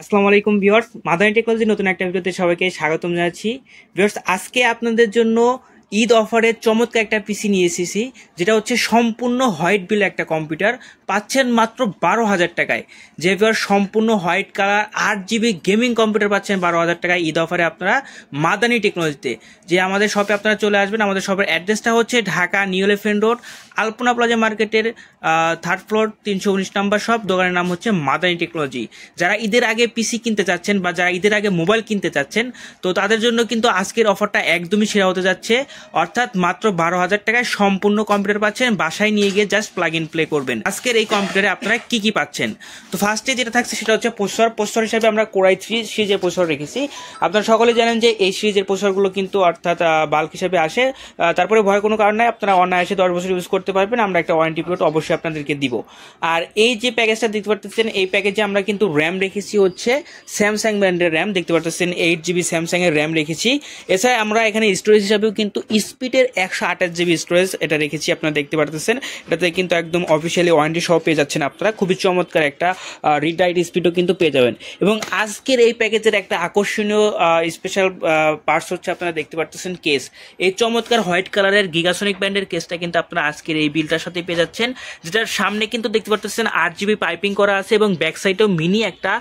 আসসালামু আলাইকুম viewers, Madani technology নতুন একটা ভিডিওতে সবাইকে স্বাগতম জানাচ্ছি। ভিউয়ার্স, আজকে আপনাদের জন্য ঈদ অফারে চমৎকার একটা পিসি নিয়ে এসেছি, যেটা হচ্ছে সম্পূর্ণ হোয়াইট বিল একটা কম্পিউটার। পাচ্ছেন মাত্র 12,000 টাকায়। যে ভিউয়ার্স, সম্পূর্ণ white colour 8 GB gaming computer পাচ্ছেন 12,000 টাকায় ঈদ অফারে আপনারা মাদানী টেকনোলজিতে। যে আমাদের শপে আপনারা চলে আসবেন। আমাদের শপের অ্যাড্রেসটা হচ্ছে ঢাকা নিউ এলিফ্যান্ট রোড, আলপনা প্লাজা মার্কেটের 3rd ফ্লোর 319 নাম্বার শপ। দোকানের নাম হচ্ছে মাদানী টেকনোলজি। যারা ঈদের আগে পিসি কিনতে চাচ্ছেন বা যারা ঈদের আগে মোবাইল কিনতে চাচ্ছেন, তো তাদের জন্য কিন্তু আজকের অফারটা একদমই সেরা হতে যাচ্ছে। অর্থাৎ মাত্র 12,000 টাকায় সম্পূর্ণ কম্পিউটার পাচ্ছেন, বাসায় নিয়ে গিয়ে জাস্ট প্লাগ ইন প্লে করবেন। আজকের এই কম্পিউটারে আপনারা কি কি পাচ্ছেন, তো ফার্স্টে যেটা থাকছে সেটা হচ্ছে প্রসেসর হিসাবে আমরা কোরাই 3 সিরিজের প্রসেসর রেখেছি। আপনারা সকলে জানেন যে এই সিরিজের প্রসেসরগুলো কিন্তু অর্থাৎ বাল্ক হিসেবে আসে। তারপরে ভয় কোনো কারণ নাই, আপনারা অনায়াসে 10 বছর ইউজ করতে পারবেন। আমরা একটা ওয়ারেন্টি পিরিয়ড অবশ্যই আপনাদেরকে দিব। আর এই যে প্যাকেজটা দেখতে পাচ্ছেন, এই প্যাকেজে আমরা কিন্তু র্যাম রেখেছি হচ্ছে স্যামসাং ব্র্যান্ডের র্যাম। দেখতে পাচ্ছেন 8 GB স্যামসাং এর র্যাম রেখেছি। এছাড়া আমরা এখানে স্টোরেজ হিসাবেও কিন্তু স্পিডের 128 GB স্টোরেজ এটা রেখেছি। আপনারা দেখতে পাচ্ছেন এটাতে কিন্তু একদম অফিসিয়ালি ওয়ারেন্টি সহ পেয়ে যাচ্ছেন আপনারা। খুবই চমৎকার একটা রিড রাইট স্পিডও কিন্তু পেয়ে যাবেন। এবং আজকের এই প্যাকেজের একটা আকর্ষণীয় স্পেশাল পার্টস হচ্ছে আপনারা দেখতে পাচ্ছেন কেস। এই চমৎকার হোয়াইট কালারের গিগাসনিক ব্র্যান্ডের কেসটা কিন্তু আপনারা আজকের এই বিলটার সাথে পেয়ে যাচ্ছেন, যেটার সামনে কিন্তু দেখতে পাচ্ছেন 8 GB পাইপিং করা আছে এবং ব্যাক সাইডেও মিনি একটা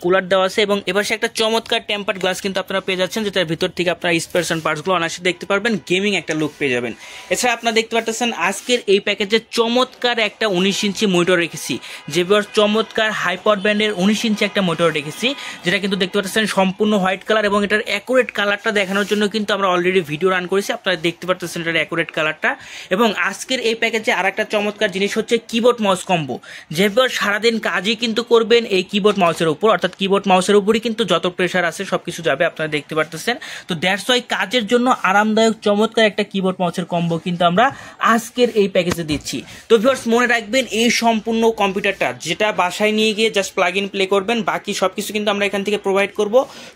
কুলার দেওয়া আছে। এবং এবার সে একটা চমৎকার টেম্পার্ড গ্লাস কিন্তু আপনারা পেয়ে যাচ্ছেন, যেটার ভিতর থেকে আপনারা স্পেয়ারস এন্ড পার্টসগুলো অনায়াসে দেখতে পারবেন, গেমিং একটা লুক পেয়ে যাবেন। এছাড়া আপনারা দেখতে পাচ্ছেন আজকের এই প্যাকেজে চমৎকার একটা 19 ইঞ্চি মনিটর রেখেছি। যে চমৎকার হাইপার ব্র্যান্ডের 19 ইঞ্চি একটা মনিটর রেখেছি, যেটা কিন্তু দেখতে পাচ্ছেন সম্পূর্ণ হোয়াইট কালার। এবং এটার অ্যাকুরেট কালারটা দেখানোর জন্য কিন্তু আমরা অলরেডি ভিডিও রান করেছি, আপনারা দেখতে পাচ্ছেন এটার অ্যাকুরেট কালারটা। এবং আজকের এই প্যাকেজে আর একটা চমৎকার জিনিস হচ্ছে কিবোর্ড মাউস কম্বো। যেভাবে সারাদিন কাজই কিন্তু করবেন এই কিবোর্ড মাউসের উপর, অর্থাৎ কিবোর্ড মাউসের উপরই কিন্তু যত প্রেশার আছে সবকিছু যাবে, আপনারা দেখতে পাচ্ছেন। তো দ্যাটস ওয়াই কাজের জন্য আরামদায়ক চমৎকার একটা কিবোর্ড মাউসের কম্বো কিন্তু আমরা আজকের এই প্যাকেজে দিচ্ছি। তো ভিউয়ার্স, মনে রাখবেন এই সম্পূর্ণ কম্পিউটারটা যেটা বাসায় নিয়ে গিয়ে জাস্ট প্লাগ ইন প্লে করবেন, বাকি সবকিছু কিন্তু আমরা এখান থেকে প্রোভাইড করব।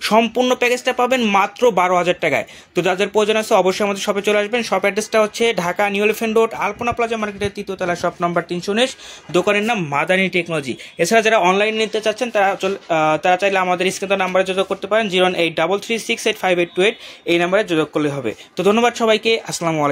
সম্পূর্ণ প্যাকেজটা পাবেন মাত্র 12,000 টাকায়। তো যাদের প্রয়োজন আছে অবশ্যই আমাদের শপে চলে আসবেন। শপ অ্যাড্রেসটা হচ্ছে ঢাকা নিউ এলিফ্যান্ট রোড, আলপনা প্লাজা মার্কেটের 3য় তলা, শপ নাম্বার 319, দোকানের নাম মাদানী টেকনোলজি। এছাড়া যারা অনলাইনে নিতে চাচ্ছেন তারা চাইলে আমাদের স্ক্রিনে নাম্বারে যোগাযোগ করতে পারেন, 01836858828 এই নাম্বারে যোগাযোগ করলে হবে। তো ধন্যবাদ সবাইকে, আসসালামু আলাইকুম।